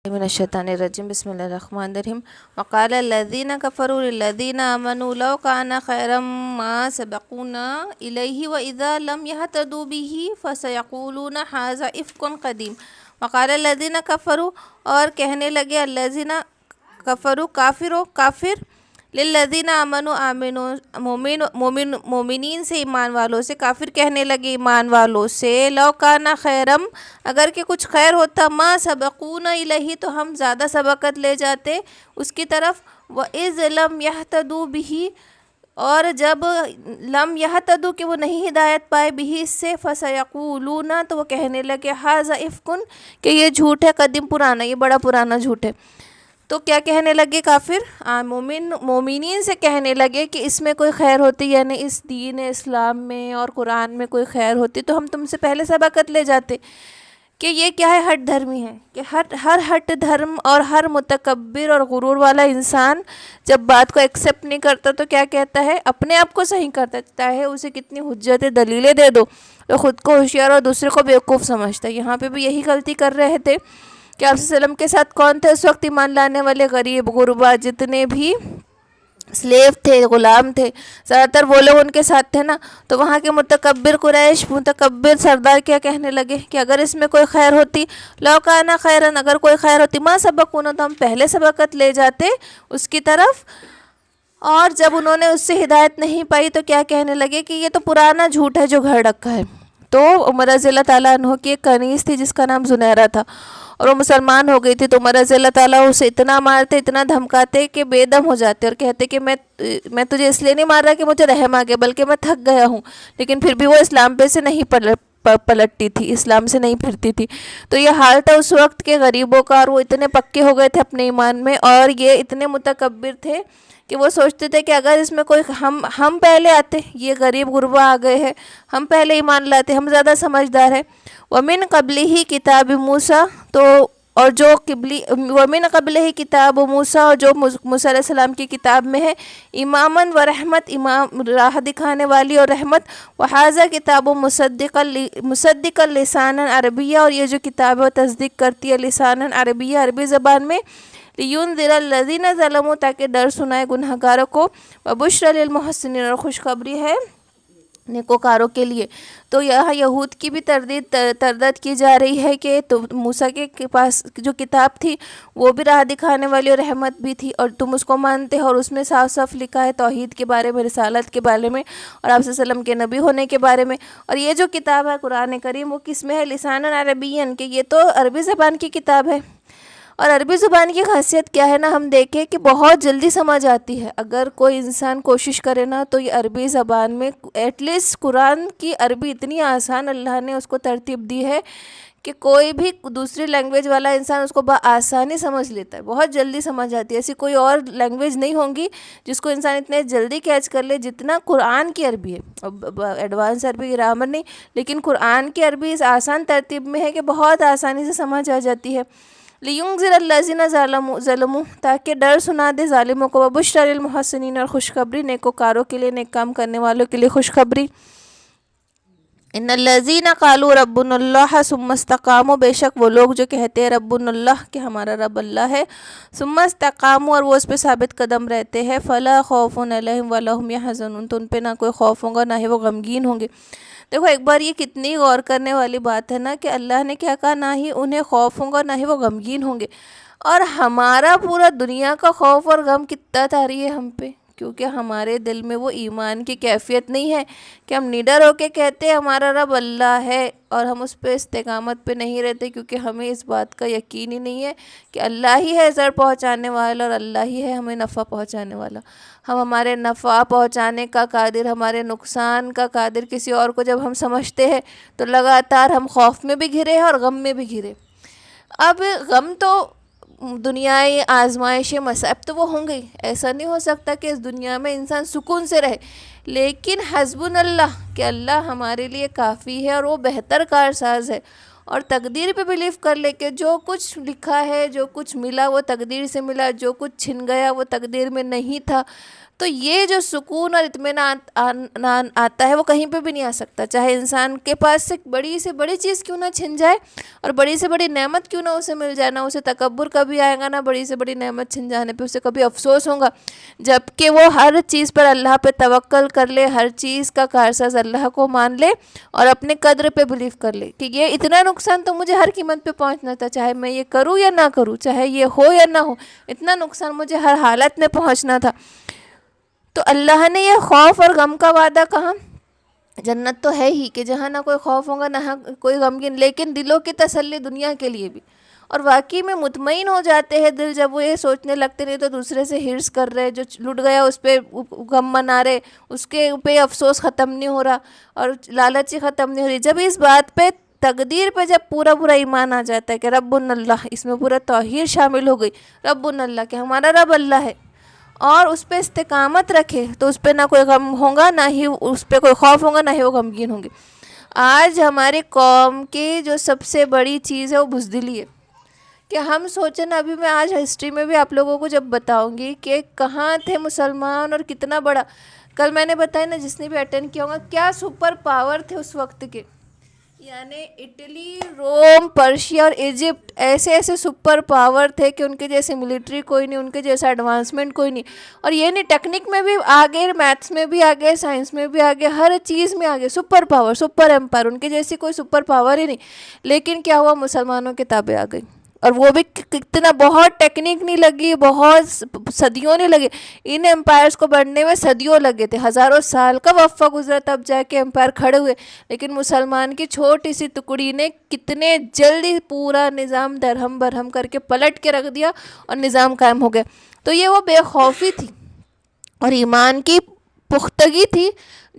من الشیطان الرجیم بسم اللہ الرحمن الرحیم وقال الذین کفروا للذین آمنوا لو کان خیرا ما سبقونا الیہ واذا لم یہتدوا بہ فسیقولون ھذا افک قدیم وقال الذین کفروا اور کہنے لگے الذین کفروا کافر للذین آمنوا مومنین سے ایمان والوں سے کافر کہنے لگے ایمان والوں سے لو کان خیرم اگر کہ کچھ خیر ہوتا ما سبقونا الیہ تو ہم زیادہ سبقت لے جاتے اس کی طرف وَإِذْ لَمْ يَهْتَدُوا بِهِ اور جب لم یہتدوا کہ وہ نہیں ہدایت پائے بھی اس سے فَسَيَقُولُونَ تو وہ کہنے لگے ھذا افک کہ یہ جھوٹ ہے قدیم پرانا یہ بڑا پرانا جھوٹ ہے۔ تو کیا کہنے لگے کافر مومنین سے کہنے لگے کہ اس میں کوئی خیر ہوتی یعنی اس دین اسلام میں اور قرآن میں کوئی خیر ہوتی تو ہم تم سے پہلے سبقت لے جاتے کہ یہ کیا ہے ہٹ دھرمی ہے کہ ہر ہٹ دھرم اور ہر متکبر اور غرور والا انسان جب بات کو ایکسیپٹ نہیں کرتا تو کیا کہتا ہے اپنے آپ کو صحیح کرتا ہے چاہے اسے کتنی حجت دلیلیں دے دو تو خود کو ہوشیار اور دوسرے کو بیوقوف سمجھتا ہے۔ یہاں پہ بھی یہی غلطی کر رہے تھے کہ آپ صلی اللہ علیہ وسلم کے ساتھ کون تھے اس وقت ایمان لانے والے غریب غربا جتنے بھی سلیو تھے غلام تھے زیادہ تر وہ لوگ ان کے ساتھ تھے نا۔ تو وہاں کے متکبر قریش متکبر سردار کیا کہنے لگے کہ اگر اس میں کوئی خیر ہوتی لو کانا خیرن اگر کوئی خیر ہوتی ما سبقونا تو ہم پہلے سبقت لے جاتے اس کی طرف۔ اور جب انہوں نے اس سے ہدایت نہیں پائی تو کیا کہنے لگے کہ یہ تو پرانا جھوٹ ہے جو گھر رکھا ہے۔ تو عمر رضی اللہ تعالیٰ عنہ کی ایک کنیز تھی جس کا نام زنیرہ تھا اور وہ مسلمان ہو گئی تھی تو عمر رضی اللہ تعالیٰ اسے اتنا مارتے اتنا دھمکاتے کہ بے دم ہو جاتے اور کہتے کہ میں تجھے اس لیے نہیں مار رہا کہ مجھے رحم آ گیا بلکہ میں تھک گیا ہوں، لیکن پھر بھی وہ اسلام پہ سے نہیں پلٹتی تھی اسلام سے نہیں پھرتی تھی۔ تو یہ حال تھا اس وقت کے غریبوں کا اور وہ اتنے پکے ہو گئے تھے اپنے ایمان میں اور یہ اتنے متکبر تھے کہ وہ سوچتے تھے کہ اگر اس میں کوئی ہم پہلے آتے یہ غریب غربا آ گئے ہیں ہم پہلے ایمان لاتے ہم زیادہ سمجھدار ہیں۔ وَمِن قَبْلِهِ کتاب موسیٰ تو اور جو وَمِن قَبْلِهِ کتاب موسیٰ اور جو موسیٰ علیہ السلام کی کتاب میں ہے اماماً و رحمت امام راہ دکھانے والی اور رحمت وَحَاذَا کتاب مصدقا لسانا عربیہ اور یہ جو کتاب ہے وہ تصدیق کرتی ہے لسانا عربیہ عربی زبان میں لِيُنذِرَ الَّذِينَ ظَلَمُوا تاکہ ڈر سنائے گنہگاروں کو وَبُشْرَى لِلْمُحْسِنِينَ اور خوشخبری ہے نیکوکاروں کے لیے۔ تو یہاں یہود کی بھی تردید کی جا رہی ہے کہ موسیٰ کے پاس جو کتاب تھی وہ بھی راہ دکھانے والی اور رحمت بھی تھی اور تم اس کو مانتے ہو اور اس میں صاف صاف لکھا ہے توحید کے بارے میں رسالت کے بارے میں اور آپ صلی اللہ علیہ وسلم کے نبی ہونے کے بارے میں۔ اور یہ جو کتاب ہے قرآن کریم وہ کس میں ہے لسان عربین کہ یہ تو عربی زبان کی کتاب ہے۔ اور عربی زبان کی خاصیت کیا ہے نا ہم دیکھیں کہ بہت جلدی سمجھ آتی ہے اگر کوئی انسان کوشش کرے نا تو یہ عربی زبان میں ایٹ لیسٹ قرآن کی عربی اتنی آسان اللہ نے اس کو ترتیب دی ہے کہ کوئی بھی دوسری لینگویج والا انسان اس کو بآسانی سمجھ لیتا ہے بہت جلدی سمجھ آتی ہے۔ ایسی کوئی اور لینگویج نہیں ہوں گی جس کو انسان اتنے جلدی کیچ کر لے جتنا قرآن کی عربی ہے۔ ایڈوانس عربی گرامر نہیں لیکن قرآن کی عربی اس آسان ترتیب میں ہے کہ بہت آسانی سے سمجھ آ جاتی ہے۔ لِيُنذِرَ الَّذِينَ ظَلَمُوا تاکہ ڈر سنا دے ظالموں کو وَبُشْرَى لِلْمُحْسِنِينَ اور خوشخبری نیکوکاروں کے لیے نیک کام کرنے والوں کے لیے خوشخبری۔ ان الذین قالوا ربنا اللہ ثم استقاموا بے شک وہ لوگ جو کہتے ہیں ربنا اللہ کہ ہمارا رب اللہ ہے ثم استقاموا اور وہ اس پہ ثابت قدم رہتے ہیں فلا خوف علیہم ولا هم يحزنون تو ان پہ نہ کوئی خوف ہوگا نہ ہی وہ غمگین ہوں گے۔ دیکھو ایک بار یہ کتنی غور کرنے والی بات ہے نا کہ اللہ نے کیا کہا نہ ہی انہیں خوف ہوگا نہ ہی وہ غمگین ہوں گے اور ہمارا پورا دنیا کا خوف اور غم کتنا طاری ہے ہم پہ کیونکہ ہمارے دل میں وہ ایمان کی کیفیت نہیں ہے کہ ہم نڈر ہو کے کہتے ہیں ہمارا رب اللہ ہے اور ہم اس پہ استقامت پہ نہیں رہتے کیونکہ ہمیں اس بات کا یقین ہی نہیں ہے کہ اللہ ہی ہے ضر پہنچانے والا اور اللہ ہی ہے ہمیں نفع پہنچانے والا۔ ہم ہمارے نفع پہنچانے کا قادر ہمارے نقصان کا قادر کسی اور کو جب ہم سمجھتے ہیں تو لگاتار ہم خوف میں بھی گھرے ہیں اور غم میں بھی گھرے۔ اب غم تو دنیائی آزمائش مصائب تو وہ ہوں گی ایسا نہیں ہو سکتا کہ اس دنیا میں انسان سکون سے رہے لیکن حسبنا اللہ کہ اللہ ہمارے لیے کافی ہے اور وہ بہتر کارساز ہے اور تقدیر پہ بلیو کر لے کہ جو کچھ لکھا ہے جو کچھ ملا وہ تقدیر سے ملا جو کچھ چھن گیا وہ تقدیر میں نہیں تھا تو یہ جو سکون اور اطمینان آتا ہے وہ کہیں پہ بھی نہیں آ سکتا، چاہے انسان کے پاس سے بڑی چیز کیوں نہ چھن جائے اور بڑی سے بڑی نعمت کیوں نہ اسے مل جائے، نہ اسے تکبر کبھی آئے گا، نہ بڑی سے بڑی نعمت چھن جانے پہ اسے کبھی افسوس ہوگا، جب کہ وہ ہر چیز پر اللہ پہ توکل کر لے، ہر چیز کا کارساز اللہ کو مان لے اور اپنے قدر پہ بلیو کر لے کہ یہ اتنا نقصان تو مجھے ہر قیمت پہ پہنچنا تھا، چاہے میں یہ کروں یا نہ کروں، چاہے یہ ہو یا نہ ہو، اتنا نقصان مجھے ہر حالت میں پہنچنا تھا۔ تو اللہ نے یہ خوف اور غم کا وعدہ کہا، جنت تو ہے ہی کہ جہاں نہ کوئی خوف ہوگا نہ کوئی غمگین، لیکن دلوں کی تسلی دنیا کے لیے بھی، اور واقعی میں مطمئن ہو جاتے ہیں دل جب وہ یہ سوچنے لگتے نہیں تو دوسرے سے ہرس کر رہے، جو لٹ گیا اس پہ غم منا رہے، اس کے پہ افسوس ختم نہیں ہو رہا اور لالچی ختم نہیں ہو رہی۔ جب اس بات پہ تقدیر پہ جب پورا ایمان آ جاتا ہے کہ رب اللہ، اس میں پورا توحید شامل ہو گئی، رب اللہ کہ ہمارا رب اللہ ہے، اور اس پہ استقامت رکھے تو اس پہ نہ کوئی غم ہوگا، نہ ہی اس پہ کوئی خوف ہوگا، نہ ہی وہ غمگین ہوں گے۔ آج ہماری قوم کی جو سب سے بڑی چیز ہے وہ بزدلی ہے، کہ ہم سوچیں نا، ابھی میں آج ہسٹری میں بھی آپ لوگوں کو جب بتاؤں گی کہ کہاں تھے مسلمان اور کتنا بڑا، کل میں نے بتایا نا جس نے بھی اٹینڈ کیا ہوگا، کیا سپر پاور تھے اس وقت کے، یعنی اٹلی، روم، پرشیا اور ایجپٹ ایسے سپر پاور تھے کہ ان کے جیسے ملٹری کوئی نہیں، ان کے جیسا ایڈوانسمنٹ کوئی نہیں، اور یہ نہیں ٹیکنک میں بھی آگے، میتھس میں بھی آگے، سائنس میں بھی آگے، ہر چیز میں آگے، سپر پاور، سپر ایمپائر، ان کے جیسی کوئی سپر پاور ہی نہیں، لیکن کیا ہوا، مسلمانوں کے تابع آ گئی، اور وہ بھی کتنا، بہت ٹیکنیک نہیں لگی، بہت صدیوں نہیں لگے، ان امپائرز کو بڑھنے میں صدیوں لگے تھے، ہزاروں سال کا وقفہ گزرا تب جا کے امپائر کھڑے ہوئے، لیکن مسلمان کی چھوٹی سی ٹکڑی نے کتنے جلدی پورا نظام درہم برہم کر کے پلٹ کے رکھ دیا اور نظام قائم ہو گیا۔ تو یہ وہ بے خوفی تھی اور ایمان کی پختگی تھی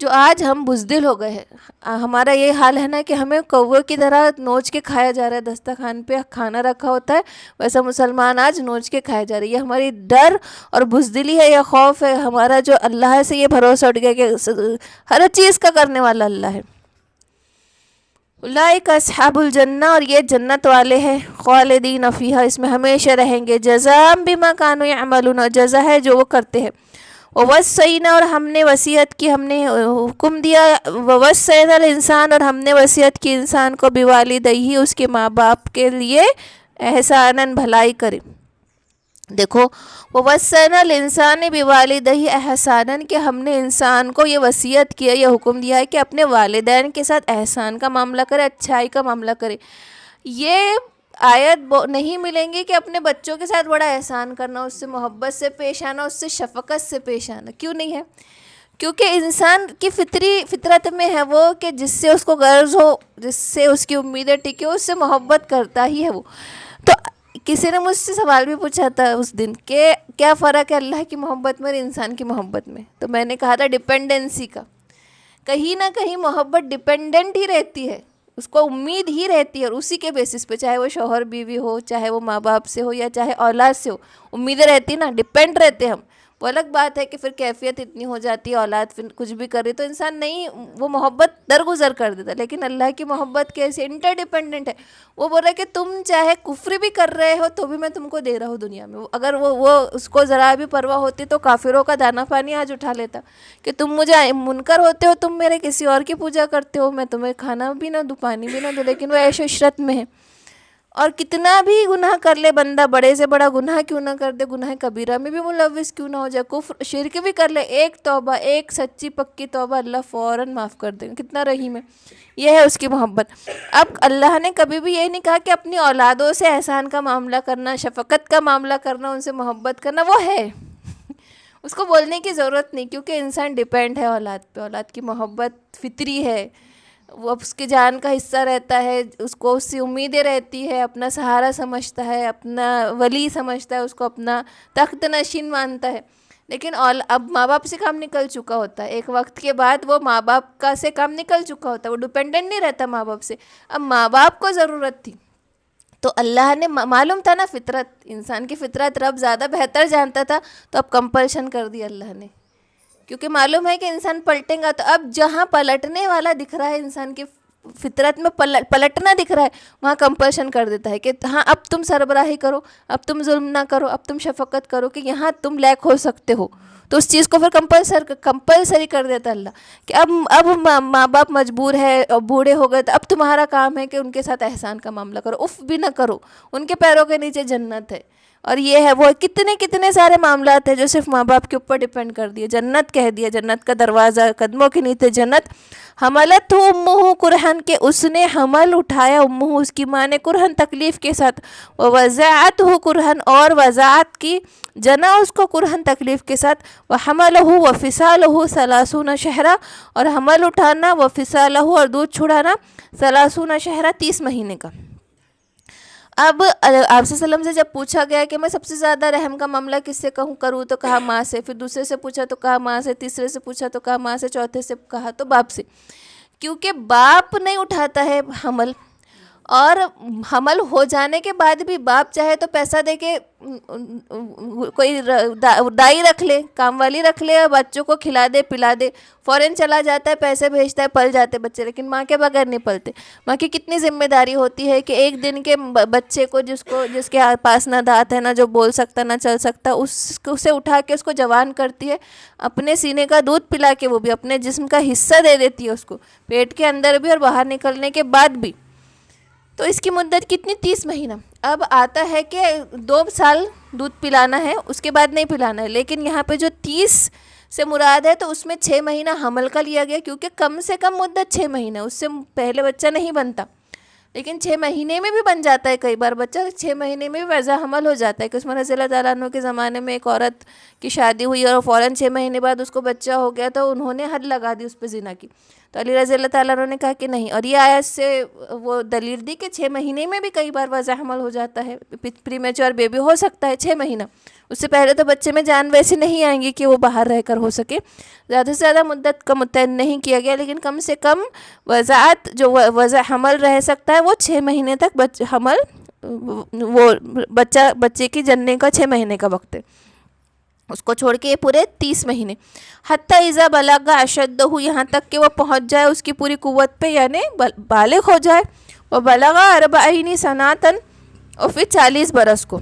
جو آج ہم بزدل ہو گئے ہیں۔ ہمارا یہ حال ہے نا کہ ہمیں کوے کی طرح نوچ کے کھایا جا رہا ہے، دسترخوان پہ کھانا رکھا ہوتا ہے ویسا مسلمان آج نوچ کے کھائے جا رہے ہیں۔ یہ ہماری ڈر اور بزدلی ہے، یہ خوف ہے ہمارا، جو اللہ سے یہ بھروسہ اٹھ گیا کہ ہر چیز کا کرنے والا اللہ ہے۔ اولئک اصحاب الجنہ، اور یہ جنت والے ہیں، خالدین فیہا، اس میں ہمیشہ رہیں گے، جزاء بما کانوا یعملون، جزا ہے جو وہ کرتے ہیں۔ ووصینا، اور ہم نے وصیت کی، ہم نے حکم دیا، ووصینا الانسان، اور ہم نے وصیت کی انسان کو، بوالدیہ، اس کے ماں باپ کے لیے، احساناً، بھلائی کرے۔ دیکھو، ووصینا الانسان بوالدیہ احساناً، کہ ہم نے انسان کو یہ وصیت کیا، یہ حکم دیا ہے کہ اپنے والدین کے ساتھ احسان کا معاملہ کرے، اچھائی کا معاملہ کرے۔ یہ آیت نہیں ملیں گی کہ اپنے بچوں کے ساتھ بڑا احسان کرنا، اس سے محبت سے پیش آنا، اس سے شفقت سے پیش آنا، کیوں نہیں ہے؟ کیونکہ انسان کی فطرت میں ہے وہ کہ جس سے اس کو غرض ہو، جس سے اس کی امیدیں ٹکے، اس سے محبت کرتا ہی ہے وہ۔ تو کسی نے مجھ سے سوال بھی پوچھا تھا اس دن کہ کیا فرق ہے اللہ کی محبت میں اور انسان کی محبت میں، تو میں نے کہا تھا ڈیپینڈنسی کا، کہیں نہ کہیں محبت ڈیپینڈنٹ ہی رہتی ہے، اس کو امید ہی رہتی ہے، اور اسی کے بیسس پہ، چاہے وہ شوہر بیوی ہو، چاہے وہ ماں باپ سے ہو، یا چاہے اولاد سے ہو، امیدیں رہتی نا، ڈیپینڈ رہتے ہم۔ وہ الگ بات ہے کہ پھر کیفیت اتنی ہو جاتی ہے، اولاد پھر کچھ بھی کر رہی تو انسان نہیں، وہ محبت درگزر کر دیتا، لیکن اللہ کی محبت کیسے انٹر ڈیپینڈنٹ ہے، وہ بول رہا ہے کہ تم چاہے کفر بھی کر رہے ہو تو بھی میں تم کو دے رہا ہوں دنیا میں۔ اگر وہ اس کو ذرا بھی پرواہ ہوتی تو کافروں کا دانہ پانی آج اٹھا لیتا کہ تم مجھے منکر ہوتے ہو، تم میرے کسی اور کی پوجا کرتے ہو، میں تمہیں کھانا بھی نہ دوں، پانی بھی نہ دوں، لیکن وہ عیش و عشرت میں ہے۔ اور کتنا بھی گناہ کر لے بندہ، بڑے سے بڑا گناہ کیوں نہ کر دے، گناہ کبیرہ میں بھی ملوث کیوں نہ ہو جائے، کفر شرک بھی کر لے، ایک توبہ، ایک سچی پکی توبہ، اللہ فوراً معاف کر دے، کتنا رحیم ہے۔ یہ ہے اس کی محبت۔ اب اللہ نے کبھی بھی یہ نہیں کہا کہ اپنی اولادوں سے احسان کا معاملہ کرنا، شفقت کا معاملہ کرنا، ان سے محبت کرنا، وہ ہے اس کو بولنے کی ضرورت نہیں، کیونکہ انسان ڈیپینڈ ہے اولاد پہ، اولاد کی محبت فطری ہے، وہ اس کی جان کا حصہ رہتا ہے، اس کو اس سے امیدیں رہتی ہے، اپنا سہارا سمجھتا ہے، اپنا ولی سمجھتا ہے، اس کو اپنا تخت نشین مانتا ہے۔ لیکن اب ماں باپ سے کام نکل چکا ہوتا ہے، ایک وقت کے بعد وہ ماں باپ کا سے کام نکل چکا ہوتا ہے، وہ ڈیپینڈنٹ نہیں رہتا ماں باپ سے، اب ماں باپ کو ضرورت تھی تو اللہ نے، معلوم تھا نا فطرت، انسان کی فطرت رب زیادہ بہتر جانتا تھا، تو اب کمپلشن کر دی اللہ نے، کیونکہ معلوم ہے کہ انسان پلٹیں گا، تو اب جہاں پلٹنے والا دکھ رہا ہے انسان کی فطرت میں پلٹنا دکھ رہا ہے، وہاں کمپلشن کر دیتا ہے کہ ہاں اب تم سربراہی کرو، اب تم ظلم نہ کرو، اب تم شفقت کرو، کہ یہاں تم لیک ہو سکتے ہو. تو اس چیز کو پھر کمپلسری کر دیتا اللہ کہ اب ماں باپ مجبور ہے اور بوڑھے ہو گئے، تو اب تمہارا کام ہے کہ ان کے ساتھ احسان کا معاملہ کرو، اف بھی نہ کرو، ان کے پیروں کے نیچے جنت ہے. اور یہ ہے وہ کتنے سارے معاملات ہیں جو صرف ماں باپ کے اوپر ڈیپینڈ کر دیے. جنت کہہ دیا، جنت کا دروازہ قدموں کے نیچے جنت. حملت امہ کرہن، کہ اس نے حمل اٹھایا، امہ اس کی ماں نے، کرہن تکلیف کے ساتھ، ووضعتہ کرہن، اور وضاعت کی، جنا اس کو کرہن تکلیف کے ساتھ، وحملہ وفصالہ ثلاثون شہرا، اور حمل اٹھانا، وفصالہ اور دودھ چھڑانا، ثلاثون شہرا 30 مہینے کا. اب آپ صلی اللہ علیہ وسلم سے جب پوچھا گیا کہ میں سب سے زیادہ رحم کا معاملہ کس سے کروں، تو کہا ماں سے. پھر دوسرے سے پوچھا تو کہا ماں سے، تیسرے سے پوچھا تو کہا ماں سے، چوتھے سے کہا تو باپ سے. کیونکہ باپ نہیں اٹھاتا ہے حمل، اور حمل ہو جانے کے بعد بھی باپ چاہے تو پیسہ دے کے کوئی دائی رکھ لے، کام والی رکھ لے، اور بچوں کو کھلا دے پلا دے، فوراً چلا جاتا ہے، پیسے بھیجتا ہے، پل جاتے بچے. لیکن ماں کے بغیر نہیں پلتے. ماں کی کتنی ذمہ داری ہوتی ہے کہ ایک دن کے بچے کو جس کے پاس نہ دانت ہے، نہ جو بول سکتا، نہ چل سکتا، اسے اٹھا کے اس کو جوان کرتی ہے، اپنے سینے کا دودھ پلا کے، وہ بھی اپنے جسم کا حصہ دے دیتی ہے اس کو، پیٹ کے اندر بھی اور باہر نکلنے کے بعد بھی. تو اس کی مدت کتنی؟ 30 مہینہ. اب آتا ہے کہ 2 سال دودھ پلانا ہے، اس کے بعد نہیں پلانا ہے. لیکن یہاں پہ جو 30 سے مراد ہے، تو اس میں 6 مہینہ حمل کا لیا گیا، کیونکہ کم سے کم مدت 6 مہینہ، اس سے پہلے بچہ نہیں بنتا. لیکن 6 مہینے میں بھی بن جاتا ہے کئی بار بچہ، 6 مہینے میں بھی وضع حمل ہو جاتا ہے. کہ عثمان رضی اللہ تعالیٰ عنہ کے زمانے میں ایک عورت کی شادی ہوئی اور فوراً 6 مہینے بعد اس کو بچہ ہو گیا، تو انہوں نے حد لگا دی اس پہ زنا کی. تو علی رضی اللہ تعالیٰ عنہ نے کہا کہ نہیں، اور یہ آیت سے وہ دلیل دی کہ 6 مہینے میں بھی کئی بار وضع حمل ہو جاتا ہے، پری میچور بیبی ہو سکتا ہے 6 مہینہ. اس سے پہلے تو بچے میں جان ویسی نہیں آئیں گی کہ وہ باہر رہ کر ہو سکے. زیادہ سے زیادہ مدت کا متعین نہیں کیا گیا، لیکن کم سے کم وضاعت جو وضع حمل رہ سکتا ہے وہ 6 مہینے تک حمل، وہ بچے کی جننے کا 6 مہینے کا وقت ہے. اس کو چھوڑ کے یہ پورے 30 مہینے. حتی اذا بلغ اشدہ، یہاں تک کہ وہ پہنچ جائے اس کی پوری قوت پہ، یعنی بالغ ہو جائے. وبلغ 40 سنۃ، اور پھر 40 برس کو.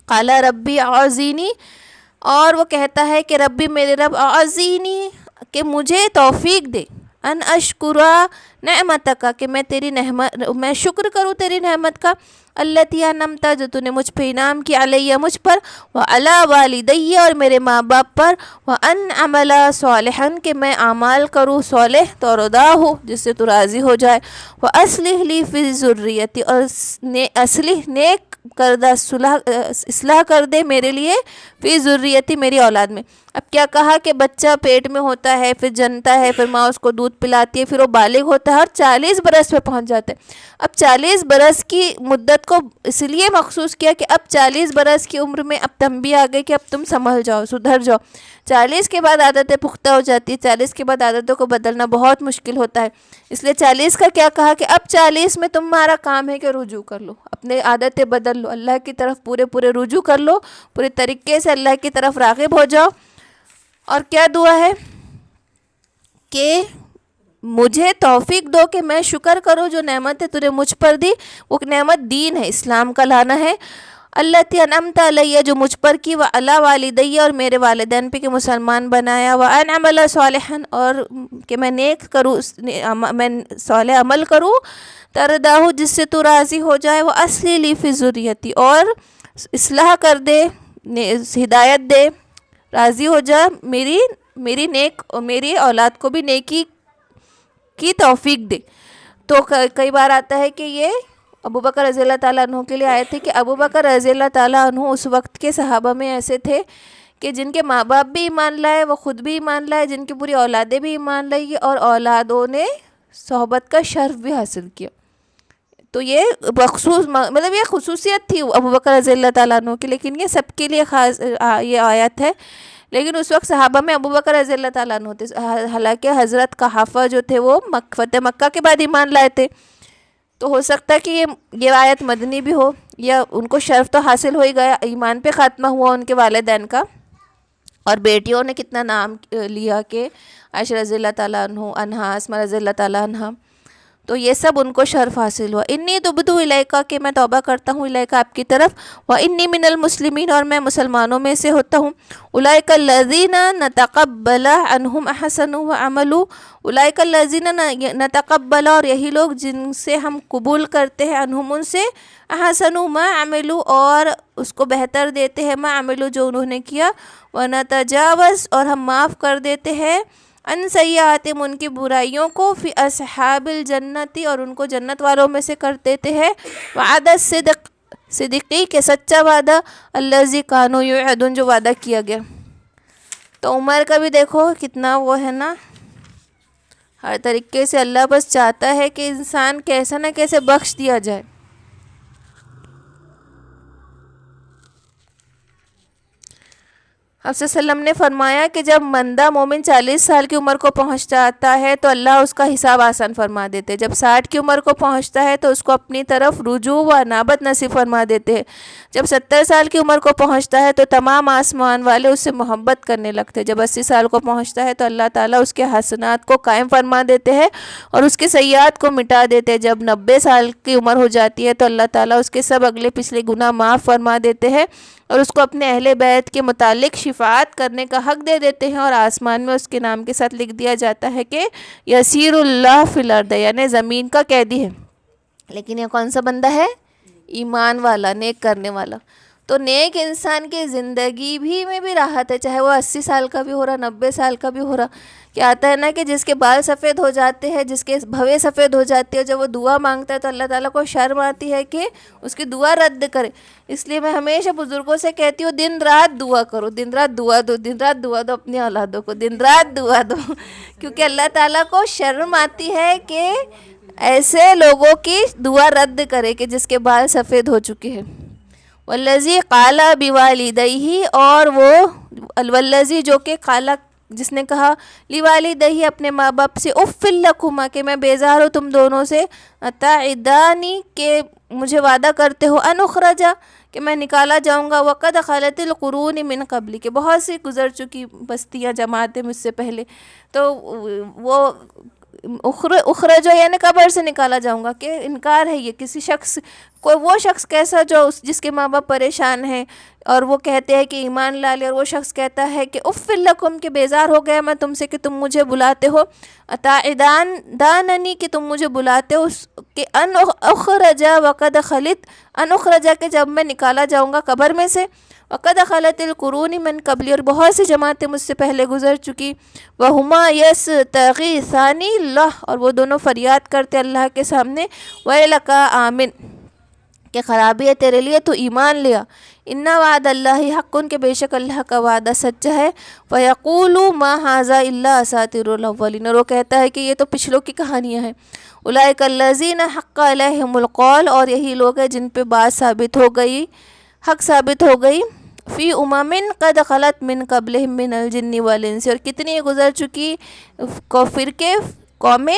قال ربی اعزینی، اور وہ کہتا ہے کہ ربی میرے رب، اعزینی کہ مجھے توفیق دے، ان اشکرا نعمتک کہ میں شکر کروں تیری نعمت کا، التی انعمت جو تو نے مجھ پہ انعام کی، علیہ مجھ پر، وعلی والدی اور میرے ماں باپ پر، وان اعمل صالحا کہ میں اعمال کروں صالح ترضا ہو جس سے تو راضی ہو جائے، واصلح لی فی ذریتی اور اصلح نیک کردہ اصلاح کر دے میرے لیے، فی ذریتی میری اولاد میں. اب کیا کہا کہ بچہ پیٹ میں ہوتا ہے، پھر جنتا ہے، پھر ماں اس کو دودھ پلاتی ہے، پھر وہ بالغ ہوتا ہے اور 40 برس پہ پہنچ جاتا ہے. اب 40 برس کی مدت کو اس لیے مخصوص کیا کہ اب 40 برس کی عمر میں اب تنبیہ آ گئی کہ اب تم سنبھل جاؤ، سدھر جاؤ. 40 کے بعد عادتیں پختہ ہو جاتی ہے، 40 کے بعد عادتوں کو بدلنا بہت مشکل ہوتا ہے. اس لیے 40 کا کیا کہا کہ اب 40 میں تمہارا کام ہے کہ رجوع کر لو، اپنے عادتیں بدل لو، اللہ کی طرف پورے رجوع کر لو، پورے طریقے سے اللہ کی طرف راغب ہو جاؤ. اور کیا دعا ہے کہ مجھے توفیق دو کہ میں شکر کروں جو نعمت ہے تُونے مجھ پر دی. وہ نعمت دین ہے، اسلام کا لانا ہے. التی انعمت علیہ جو مجھ پر کی، وعلی والدی اور میرے والدین پہ کہ مسلمان بنایا، وان اعمل صالحا اور کہ میں نیک کروں، میں صالح عمل کروں، ترضاہ جس سے تو راضی ہو جائے، واصلح لی فی ذریتی اور اصلاح کر دے، ہدایت دے، راضی ہو جا میری نیک اور میری اولاد کو بھی نیکی کی توفیق دے. تو کئی بار آتا ہے کہ یہ ابو بکر رضی اللہ تعالیٰ عنہ کے لیے آئے تھے کہ ابو بکر رضی اللہ تعالیٰ عنہ اس وقت کے صحابہ میں ایسے تھے کہ جن کے ماں باپ بھی ایمان لائے، وہ خود بھی ایمان لائے، جن کی پوری اولادیں بھی ایمان لائی، اور اولادوں نے صحبت کا شرف بھی حاصل کیا. تو یہ مطلب یہ خصوصیت تھی ابو بکر رضی اللہ تعالیٰ عنہ کی، لیکن یہ سب کے لیے خاص یہ آیت ہے. لیکن اس وقت صحابہ میں ابو بکر رضی اللہ تعالیٰ عنہ تھے، حالانکہ حضرت قحافہ جو تھے وہ فتح مکہ کے بعد ایمان لائے تھے. تو ہو سکتا ہے کہ یہ آیت مدنی بھی ہو، یا ان کو شرف تو حاصل ہو ہی گیا، ایمان پہ خاتمہ ہوا ان کے والدین کا. اور بیٹیوں نے کتنا نام لیا کہ عائشہ رضی اللہ تعالیٰ عنہ، اسماء رضی اللہ تعالیٰ عنہ. تو یہ سب ان کو شرف حاصل ہوا. انی تبتو الیکا کہ میں توبہ کرتا ہوں الیکا آپ کی طرف. و انی من المسلمین اور میں مسلمانوں میں سے ہوتا ہوں. اولئک الذین نتقبل عنہم احسن وعملوا. اولئک الذین نتقبل اور یہی لوگ جن سے ہم قبول کرتے ہیں عنہم ان سے احسن ما عملوا اور اس کو بہتر دیتے ہیں ما عملوا جو انہوں نے کیا. ونتجاوز اور ہم معاف کر دیتے ہیں ان سیئاتہم ان کی برائیوں کو فی اصحاب الجنتی اور ان کو جنت والوں میں سے کر دیتے ہیں. وعد الصدق صدقی کے سچا وعدہ الذی کانوا یوعدون جو وعدہ کیا گیا. تو عمر کا بھی دیکھو کتنا وہ ہے نا, ہر طریقے سے اللہ بس چاہتا ہے کہ انسان کیسا نہ کیسے بخش دیا جائے. آپ صلی اللہ علیہ وسلم نے فرمایا کہ جب بندہ مومن 40 سال کی عمر کو پہنچ جاتا ہے تو اللہ اس کا حساب آسان فرما دیتے ہیں. جب 60 کی عمر کو پہنچتا ہے تو اس کو اپنی طرف رجوع و انابت نصیب فرما دیتے ہیں. جب 70 سال کی عمر کو پہنچتا ہے تو تمام آسمان والے اس سے محبت کرنے لگتے ہیں. جب 80 سال کو پہنچتا ہے تو اللہ تعالیٰ اس کے حسنات کو قائم فرما دیتے ہیں اور اس کے سیئات کو مٹا دیتے ہیں. جب 90 سال کی عمر ہو جاتی ہے تو اللہ تعالیٰ اس کے سب اگلے پچھلے گناہ معاف فرما دیتے ہیں اور اس کو اپنے اہل بیت کے متعلق شفاعت کرنے کا حق دے دیتے ہیں اور آسمان میں اس کے نام کے ساتھ لکھ دیا جاتا ہے کہ یسیر اللہ فی الارض یعنی زمین کا قیدی ہے. لیکن یہ کون سا بندہ ہے؟ ایمان والا, نیک کرنے والا. تو نیک انسان کی زندگی بھی میں بھی راحت ہے, چاہے وہ 80 سال کا بھی ہو رہا 90 سال کا بھی ہو رہا. کیا آتا ہے نا کہ جس کے بال سفید ہو جاتے ہیں, جس کے بھویں سفید ہو جاتی ہے, جب وہ دعا مانگتا ہے تو اللہ تعالیٰ کو شرم آتی ہے کہ اس کی دعا رد کرے. اس لیے میں ہمیشہ بزرگوں سے کہتی ہوں دن رات دعا کرو, دن رات دعا دو, دن رات دعا دو اپنی اولادوں کو, دن رات دعا دو کیونکہ اللہ تعالیٰ کو شرم آتی ہے کہ ایسے لوگوں کی دعا رد کرے کہ جس کے بال سفید ہو چکے ہیں. والذی قال بوالدیہ اور وہ والذی جو کہ قال جس نے کہا لوالدیہ اپنے ماں باپ سے اف لکما کہ میں بیزار ہوں تم دونوں سے, اتعدانی کہ مجھے وعدہ کرتے ہو, ان اخرجا کہ میں نکالا جاؤں گا, وقد خلت القرون من قبلی کہ بہت سی گزر چکی بستیاں جماعتیں مجھ سے پہلے. تو وہ اخرجا یعنی قبر سے نکالا جاؤں گا کہ انکار ہے یہ کسی شخص کوئی وہ شخص کیسا جو جس کے ماں باپ پریشان ہیں اور وہ کہتے ہیں کہ ایمان لا لے, اور وہ شخص کہتا ہے کہ اف لکم کہ بیزار ہو گیا میں تم سے کہ تم مجھے بلاتے ہو, اتعدان داننی کہ تم مجھے بلاتے ہو کہ ان اخرجا وقد خلت ان اخرجا کہ جب میں نکالا جاؤں گا قبر میں سے, وقد خلت القرون من قبلی اور بہت سی جماعتیں مجھ سے پہلے گزر چکی, وہما یستغیثان اللہ اور وہ دونوں فریاد کرتے اللہ کے سامنے, ویلک آمن کہ خرابی ہے تیرے لیے تو ایمان لیا, ان وعد اللہ حق کہ بے شک اللہ کا وعدہ سچا ہے. فیقولوا ما ھذا الا اساطیر الاولین اور وہ کہتا ہے کہ یہ تو پچھلوں کی کہانیاں ہیں. اولئک الذین حق علیہم القول اور یہی لوگ ہیں جن پہ بات ثابت ہو گئی, حق ثابت ہو گئی, فی امم قد خلت من قبلہم من الجن والانس اور کتنی گزر چکی فرقے قومیں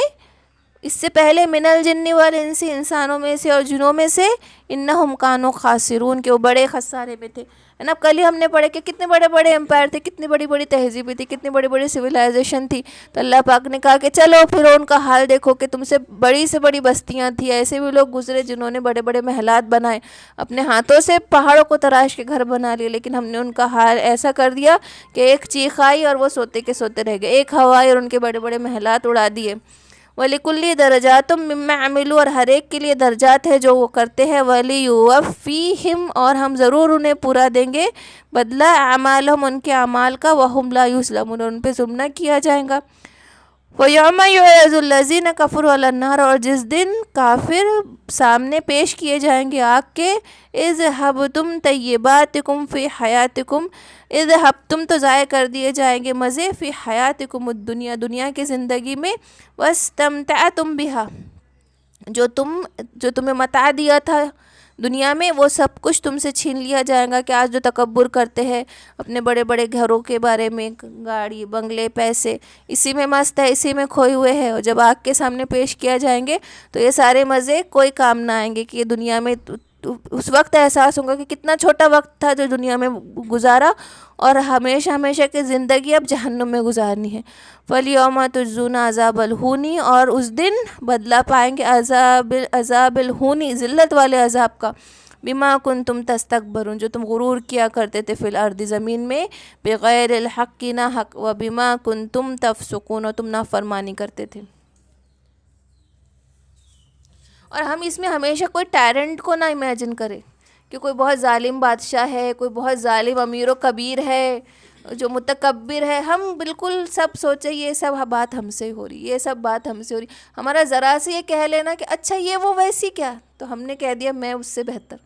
اس سے پہلے من الجن والانس انسانوں میں سے اور جنوں میں سے, انہم کانوا خاسرون کہ وہ بڑے خسارے میں تھے. نا کل ہی ہم نے پڑھے کہ کتنے بڑے بڑے امپائر تھے, کتنی بڑی بڑی تہذیبیں تھی, کتنی بڑی بڑی سویلائزیشن تھی. تو اللہ پاک نے کہا کہ چلو پھر ان کا حال دیکھو کہ تم سے بڑی بستیاں تھیں, ایسے بھی لوگ گزرے جنہوں نے بڑے بڑے محلات بنائے, اپنے ہاتھوں سے پہاڑوں کو تراش کے گھر بنا لیے, لیکن ہم نے ان کا حال ایسا کر دیا کہ ایک چیخ آئی اور وہ سوتے کے سوتے رہ گئے, ایک ہوا آئی اور ان کے بڑے بڑے محلات اڑا دیے. وَلِكُلِّ دَرَجَاتٌ مِّمَّا عَمِلُوا اور ہر ایک کے لیے درجات ہے جو وہ کرتے ہیں, وَلِيُوَفِّيهِمْ اور ہم ضرور انہیں پورا دیں گے بدلہ اعمالہم ان کے اعمال کا, وَهُمْ لَا يُظْلَمُونَ اور ان پہ ظلم نہ کیا جائے گا. وَيَوْمَ يُعْرَضُ الَّذِينَ كَفَرُوا عَلَى النَّارِ اور جس دن کافر سامنے پیش کیے جائیں گے آگ کے, اذهبتم طیباتکم فی حیاتکم اذهبتم تو ضائع کر دیے جائیں گے مزے, فی حیاتکم الدنیا دنیا کی زندگی میں, واستمتعتم بها جو تمہیں متاع دیا تھا دنیا میں وہ سب کچھ تم سے چھین لیا جائے گا. کہ آج جو تکبر کرتے ہیں اپنے بڑے بڑے گھروں کے بارے میں, گاڑی بنگلے پیسے, اسی میں مست ہے, اسی میں کھوئے ہوئے ہیں, اور جب آگ کے سامنے پیش کیا جائیں گے تو یہ سارے مزے کوئی کام نہ آئیں گے کہ یہ دنیا میں اس وقت احساس ہوگا کہ کتنا چھوٹا وقت تھا جو دنیا میں گزارا، اور ہمیشہ ہمیشہ کی زندگی اب جہنم میں گزارنی ہے۔ فَالْيَوْمَ تُجْزَوْنَ عَذَابَ الْهُونِ، اور اس دن بدلہ پائیں گے عذاب الہونی، ذلت والے عذاب کا، بما کنتم تستکبرون، جو تم غرور کیا کرتے تھے فی الارض، زمین میں، بغیر الحق، نہ حق، و بما کنتم تفسقون، اور تم نافرمانی کرتے تھے۔ اور ہم اس میں ہمیشہ کوئی ٹائرنٹ کو نہ امیجن کریں کہ کوئی بہت ظالم بادشاہ ہے، کوئی بہت ظالم امیر و کبیر ہے جو متکبر ہے۔ ہم بالکل سب سوچیں یہ سب بات ہم سے ہو رہی، یہ سب بات ہم سے ہو رہی، ہمارا ذرا سے یہ کہہ لینا کہ اچھا یہ وہ ویسی کیا، تو ہم نے کہہ دیا میں اس سے بہتر،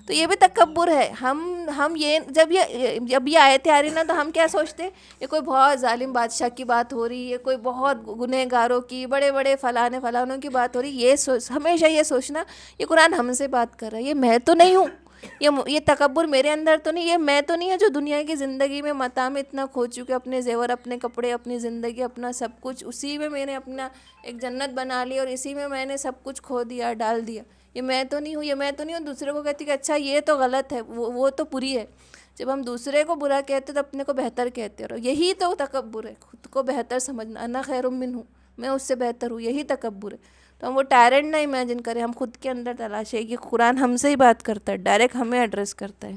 تو یہ بھی تکبر ہے۔ ہم یہ جب یہ آیتیں آ رہی نا، تو ہم کیا سوچتے، یہ کوئی بہت ظالم بادشاہ کی بات ہو رہی ہے، کوئی بہت گنہگاروں کی، بڑے بڑے فلانوں کی بات ہو رہی، ہمیشہ یہ سوچنا یہ قرآن ہم سے بات کر رہا ہے، یہ میں تو نہیں ہوں، یہ تکبر میرے اندر تو نہیں، یہ میں تو نہیں ہے جو دنیا کی زندگی میں متاع میں اتنا کھو چکے، اپنے زیور، اپنے کپڑے، اپنی زندگی، اپنا سب کچھ، اسی میں نے اپنا ایک جنت بنا لی، اور اسی میں نے سب کچھ کھو دیا، ڈال دیا، یہ میں تو نہیں ہوں، یہ میں تو نہیں ہوں۔ دوسرے کو کہتی کہ اچھا یہ تو غلط ہے، وہ تو بری ہے۔ جب ہم دوسرے کو برا کہتے تو اپنے کو بہتر کہتے رہو، یہی تو تکبر ہے، خود کو بہتر سمجھنا، انا خیر منہ، میں اس سے بہتر ہوں، یہی تکبر ہے۔ تو ہم وہ ٹائرنٹ نہ امیجن کریں، ہم خود کے اندر تلاشیں کہ قرآن ہم سے ہی بات کرتا ہے، ڈائریکٹ ہمیں ایڈریس کرتا ہے۔